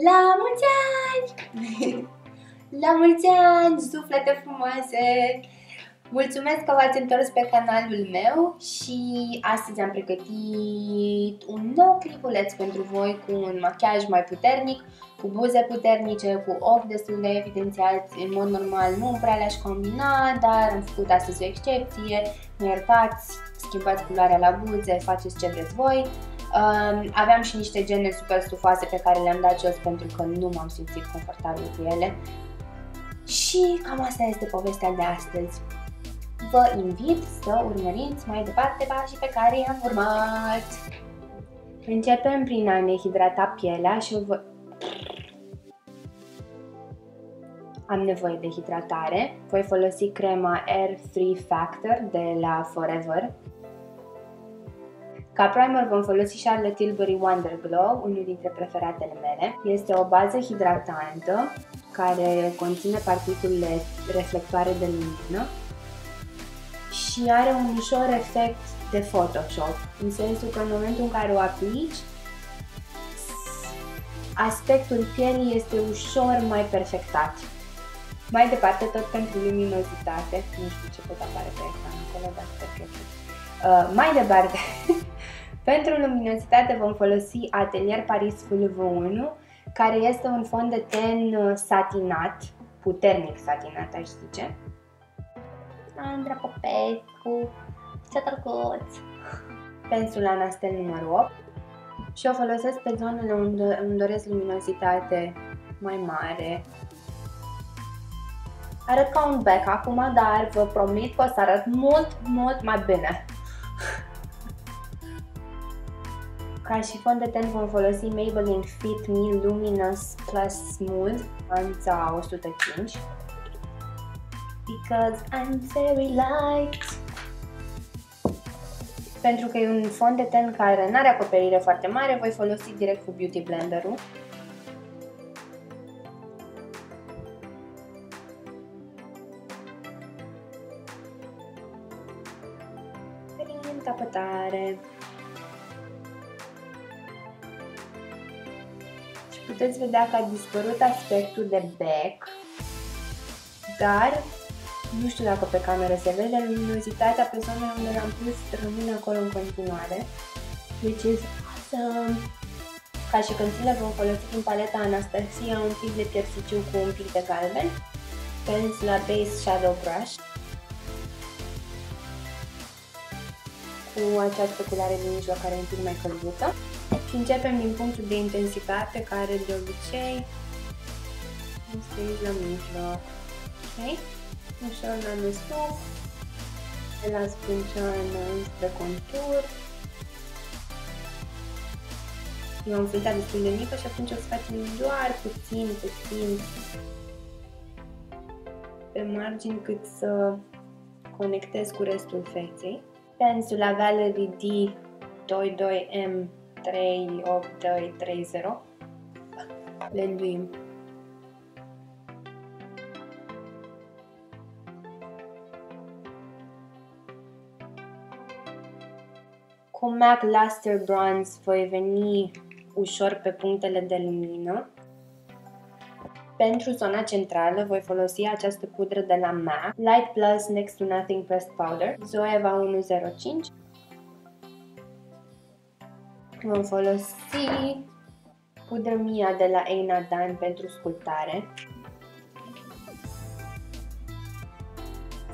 La mulți ani! La mulți ani, suflete frumoase! Mulțumesc că v-ați întors pe canalul meu și astăzi am pregătit un nou clipuleț pentru voi cu un machiaj mai puternic, cu buze puternice, cu ochi destul de evidențiați. În mod normal nu prea le-aș combina, dar am făcut astăzi o excepție. Mă iertați, schimbați culoarea la buze, faceți ce vreți voi. Aveam și niște gene super stufoase pe care le-am dat jos pentru că nu m-am simțit confortabil cu ele. Și cam asta este povestea de astăzi. Vă invit să urmăriți mai departe pașii pe care i-am urmat. Începem prin a ne hidrata pielea și am nevoie de hidratare. Voi folosi crema R3 Factor de la Forever. Ca primer vom folosi Charlotte Tilbury Wonder Glow, unul dintre preferatele mele. Este o bază hidratantă care conține particulele reflectoare de lumină și are un ușor efect de Photoshop, în sensul că în momentul în care o aplici, aspectul pielii este ușor mai perfectat. Mai departe, tot pentru luminozitate, nu știu ce pot apare pe ecran acolo, dar sper că mai departe, pentru luminozitate vom folosi Atelier Paris Full V1, care este un fond de ten satinat, puternic satinat, aș zice. Andra Popescu, ce drăguț! Pensul Anastel numărul 8 și o folosesc pe zonele unde îmi doresc luminozitate mai mare. Arăt ca un bec acum, dar vă promit că o să arăt mult mai bine. Ca și fond de ten vom folosi Maybelline Fit Me Luminous Plus Smooth, nuanța 105. Because I'm very light. Pentru că e un fond de ten care nu are acoperire foarte mare, voi folosi direct cu Beauty Blender-ul. Prin tapătare. Și puteți vedea că a dispărut aspectul de bec, dar nu știu dacă pe cameră se vede, luminozitatea pe zonele unde l-am pus rămâne acolo în continuare, which is awesome! Ca și concealer vom folosi din paleta Anastasia un pic de piersiciu cu un pic de galben, pensul la Base Shadow Brush, cu această culoare de mijloc care e un pic mai căldută. Și începem din punctul de intensitate care de obicei este aici la mijloc. Ok? Ușor la nesuc, de la sprânceană spre contur. Eu am filtrat destul de mică și atunci o să facem doar puțin pe margini cât să conectez cu restul feței. Pensul la Valerie D22M38230 lenduim. Cu MAC Luster Bronze voi veni ușor pe punctele de lumină. Pentru zona centrală voi folosi această pudră de la MAC, Light Plus Next to Nothing Pressed Powder, Zoeva 105. Vom folosi pudră Mia de la Eina Dan pentru sculptare.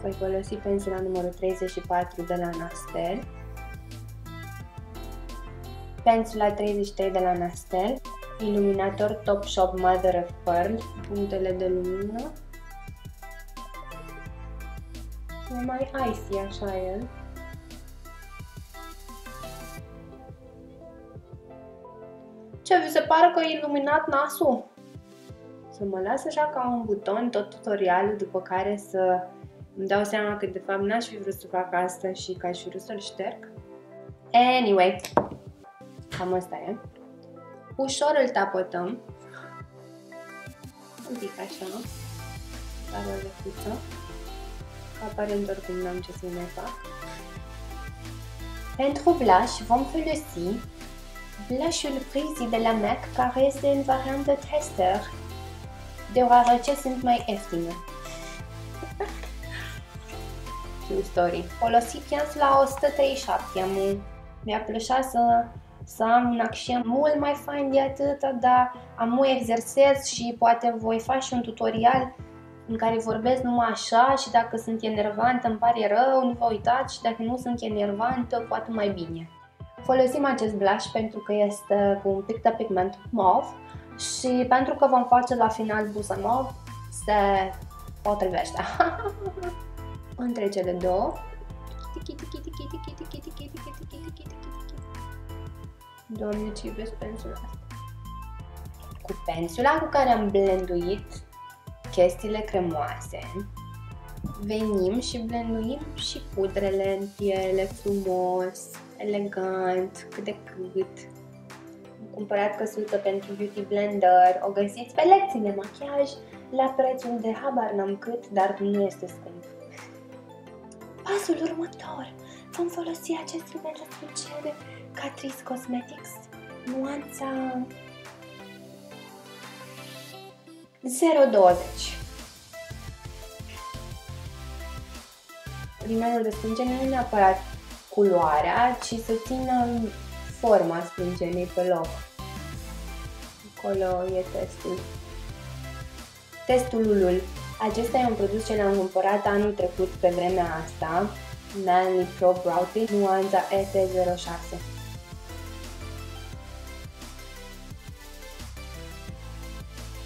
Voi folosi pensul la numărul 34 de la Nastel. Pensul la 33 de la Nastel, iluminator Topshop Mother of Pearl, punctele de lumină. E mai icy așa el. Ce, vi se pare că e iluminat nasul? Să mă las așa ca un buton tot tutorialul, după care să îmi dau seama că de fapt n-aș fi vrut să fac asta și că aș fi vrut să-l șterg. Anyway, cam asta e. Ușor îl tapătăm. Un pic așa. Dar o lecuță. Că aparent oricum n-am ce să mai fac. Pentru blush vom folosi blush-ul Breezy de la MAC, care este în variantă tester, deoarece sunt mai ieftine. True story. Folosi pensula la 137, mi-a plăcea să am un accent mult mai fain de atâta, dar am o exersez și poate voi face un tutorial în care vorbesc numai așa și dacă sunt enervantă îmi pare rău, nu vă uitați, și dacă nu sunt enervantă, poate mai bine. Folosim acest blush pentru că este cu un pic de pigment mauve și pentru că vom face la final buza mauve, se potrivește. Între cele două. Doamne, ce iubesc pensula asta. Cu pensula cu care am blenduit chestiile cremoase, venim și blenduim și pudrele în piele, frumos, elegant, cât de cât. Am cumpărat căsuță pentru Beauty Blender, o găsiți pe lecții de machiaj la prețul de habar n-am cât, dar nu este scump. Pasul următor, vom folosi acest rimel de sprâncene Catrice Cosmetics, nuanța 020. Rimelul de sprâncene nu e neapărat culoarea, ci să țină forma sprâncenei pe loc. Acolo e testul. Testul Lulul. Acesta e un produs ce l-am cumpărat anul trecut pe vremea asta, Manly Pro Brow Tint, nuanța ST06.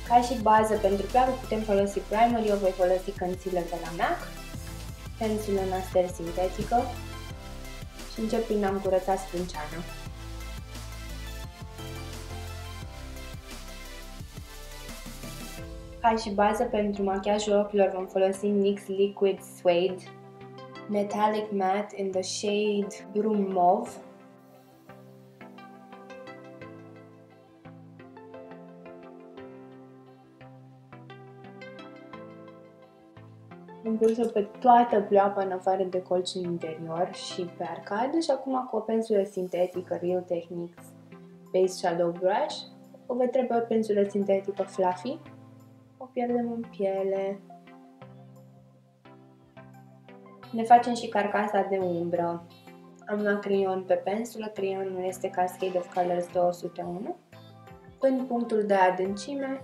Ca și bază pentru pleoapă putem folosi primer, eu voi folosi concealer de la MAC, pensulă Nastel sintetică și încep prin a-mi curăța sprânceana. Ca și bază pentru machiajul ochilor vom folosi NYX Liquid Suede Metallic Matte in the shade Brun Mauve. Am pus-o pe toată pleoapa în afară de colț în interior și pe arcadă și acum cu o pensulă sintetică Real Techniques Base Shadow Brush o voi trece o pensulă sintetică Fluffy. O pierdem în piele. Ne facem și carcasa de umbră. Am luat creion pe pensulă, creionul este Cascade of Colors 201. În punctul de adâncime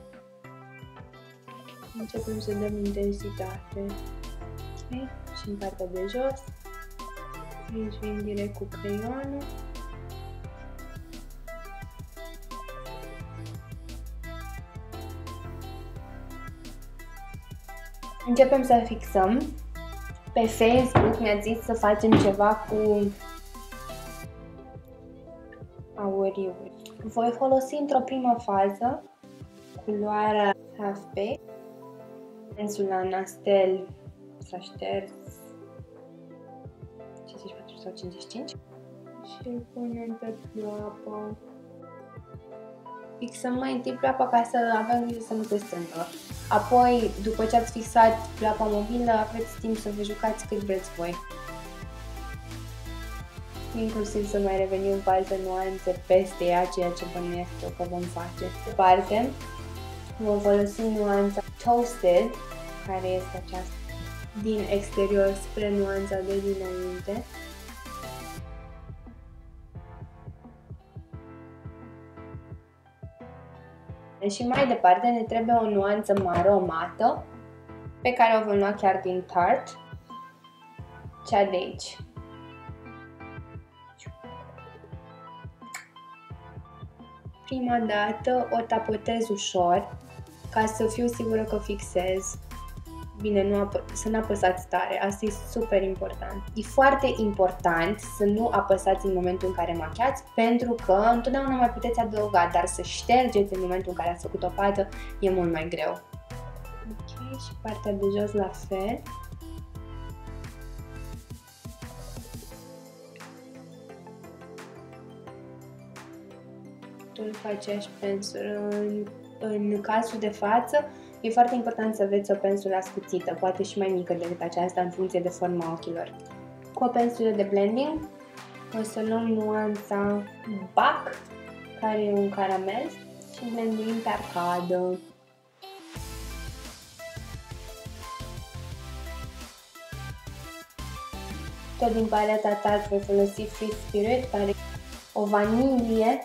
începem să dăm intensitate. Okay. Și în partea de jos. Aici vin direct cu creionul. Începem să fixăm. Pe Facebook mi-a zis să facem ceva cu auriuri. Voi folosi într-o primă fază culoarea Half Baked, pensula Nastel s-a șters 54 sau 55 și îl punem pe pleoapă. Fixăm mai întâi pleoapa ca să avem grijă să nu se strângă. Apoi, după ce ați fixat pleoapa mobilă, aveți timp să vă jucați cât vreți voi. Inclusiv să mai revenim cu alte nuanțe peste ea, ceea ce bănuiesc eu că vom face. Departe, vom folosi nuanța Toasted, care este aceasta din exterior spre nuanța de dinainte. Și mai departe ne trebuie o nuanță maro mată, pe care o vom lua chiar din Tarte, cea de aici. Prima dată o tapotez ușor, ca să fiu sigură că fixez. Bine, să nu apăsați tare, asta e super important. E foarte important să nu apăsați în momentul în care machiați, pentru că întotdeauna mai puteți adăuga, dar să ștergeți în momentul în care ați făcut o pată e mult mai greu. Ok, și partea de jos la fel. Tot cu aceeași pensulă. În cazul de față, e foarte important să aveți o pensulă ascuțită, poate și mai mică decât aceasta în funcție de forma ochilor. Cu o pensulă de blending o să luăm nuanța Bac care e un caramel și blenduim pe arcadă. Tot din paleta Tarte voi folosi Free Spirit, care o vanilie.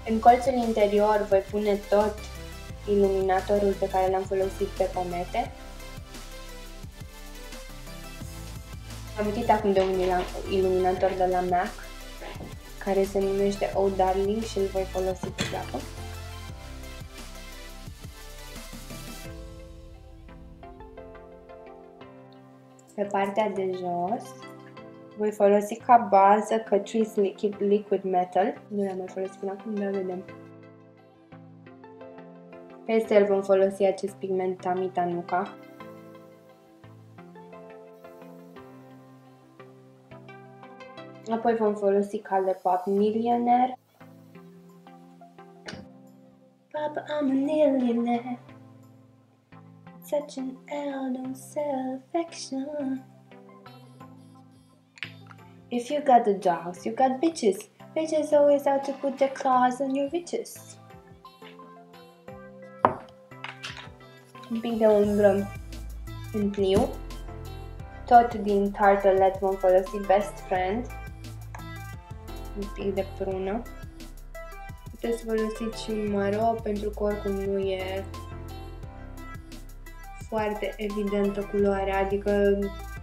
În colțul interior voi pune tot iluminatorul pe care l-am folosit pe pomete. Am uitat acum de un iluminator de la MAC, care se numește Oh Darling și îl voi folosi pe plapă. Pe partea de jos voi folosi ca bază Catrice Liquid Metal. Nu l-am mai folosit până acum, dar vedem. Peste el vom folosi acest pigment Tamitanuka. Apoi vom folosi Colourpop Millionaire. Papa, I'm a millionaire. Such an out on self-affection. If you got the dogs, you got bitches. Bitches always out to put their claws on your riches. Un pic de umbră în pliu. Tot din Tartelette vom folosi Best Friend. Un pic de prună. Puteți folosi și un maro, pentru că oricum nu e foarte evidentă culoarea, adică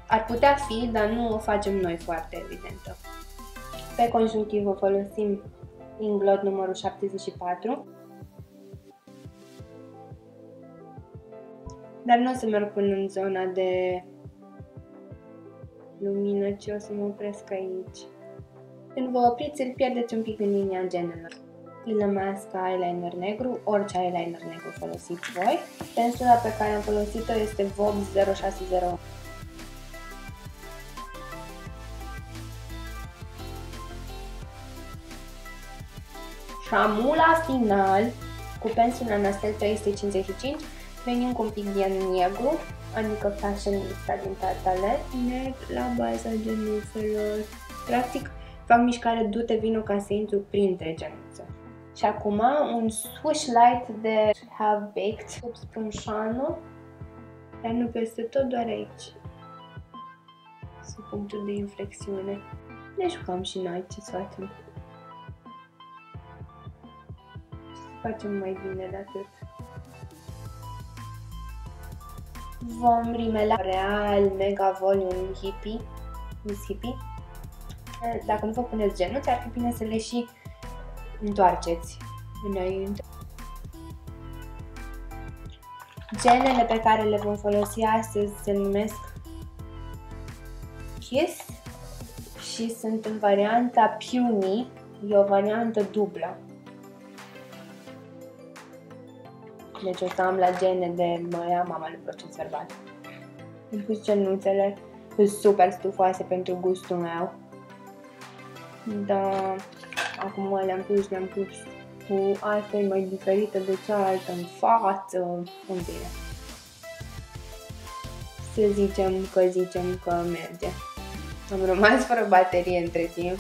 ar putea fi, dar nu o facem noi foarte evidentă. Pe conjunctivă folosim Inglot numărul 74. Dar nu o să merg până în zona de lumină, ci o să mă opresc aici. Când vă opriți, îl pierdeți un pic în linia genelor. Illamasqua eyeliner negru, orice eyeliner negru folosiți voi. Pensula pe care am folosit-o este Vogue 060. Șamula final, cu pensula Nastel 355, venim cu un pic de negru, adică Fashionista din Tartelette, negru la baza genuțelor. Practic, fac mișcare du-te vino ca să intru printre genuțe. Și acum un swoosh light de Have Baked sub sprânșanul, dar nu peste tot, doar aici, sub punctul de inflexiune. Ne jucăm și noi, ce să facem? Facem mai bine de atât. Vom rimela Real Mega Volume Hippie, Miss Hippie. Dacă nu vă puneți genuți, ar fi bine să le și întoarceți înainte. Genele pe care le vom folosi astăzi se numesc Kiss și sunt în varianta Puny, e o variantă dublă. Deci o să am la gene de măia mama lui proces verbal. Am pus genuțele, sunt super stufoase pentru gustul meu. Da, acum le-am pus cu asta e mai diferită de cealaltă în față, în bine. Să zicem că merge. Am rămas fără baterie între timp.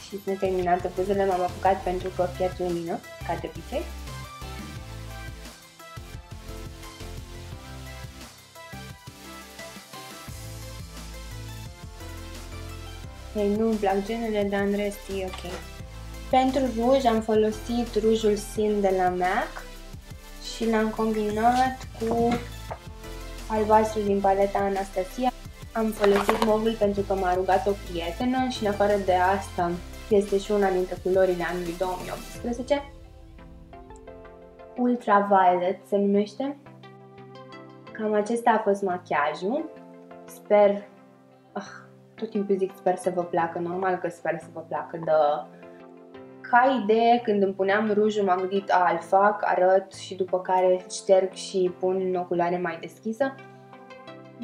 Și sunt terminată pozele, m-am apucat pentru că pierd lumină, ca de obicei. Ei, nu-mi plac genele, dar în rest e ok. Pentru ruj am folosit rujul Sin de la MAC și l-am combinat cu albastru din paleta Anastasia. Am folosit movul pentru că m-a rugat o prietenă și în afară de asta este și una dintre culorile anului 2018. Ultraviolet se numește. Cam acesta a fost machiajul. Sper, tot timpul zic sper să vă placă, normal că sper să vă placă, dar ca idee, când îmi puneam rujul m-am gândit, îl fac, arăt și după care șterg și pun o culoare mai deschisă.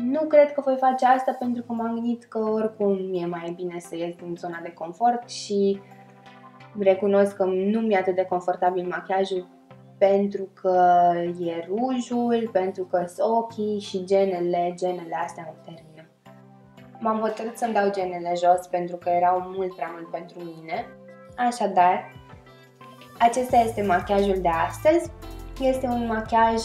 Nu cred că voi face asta pentru că m-am gândit că oricum e mai bine să ies din zona de confort și recunosc că nu mi-e atât de confortabil machiajul pentru că e rujul, pentru că sunt ochii și genele astea mă termină. M-am hotărât să-mi dau genele jos pentru că erau mult prea mult pentru mine. Așadar, acesta este machiajul de astăzi. Este un machiaj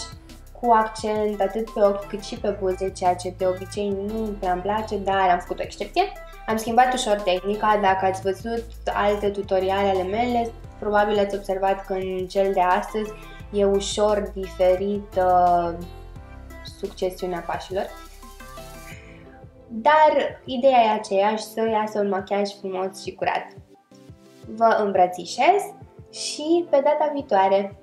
cu accent atât pe ochi cât și pe buze, ceea ce de obicei nu prea îmi place, dar am făcut o excepție. Am schimbat ușor tehnica, dacă ați văzut alte tutoriale ale mele, probabil ați observat că în cel de astăzi e ușor diferită succesiunea pașilor. Dar ideea e aceeași, să iasă un machiaj frumos și curat. Vă îmbrățișez și pe data viitoare!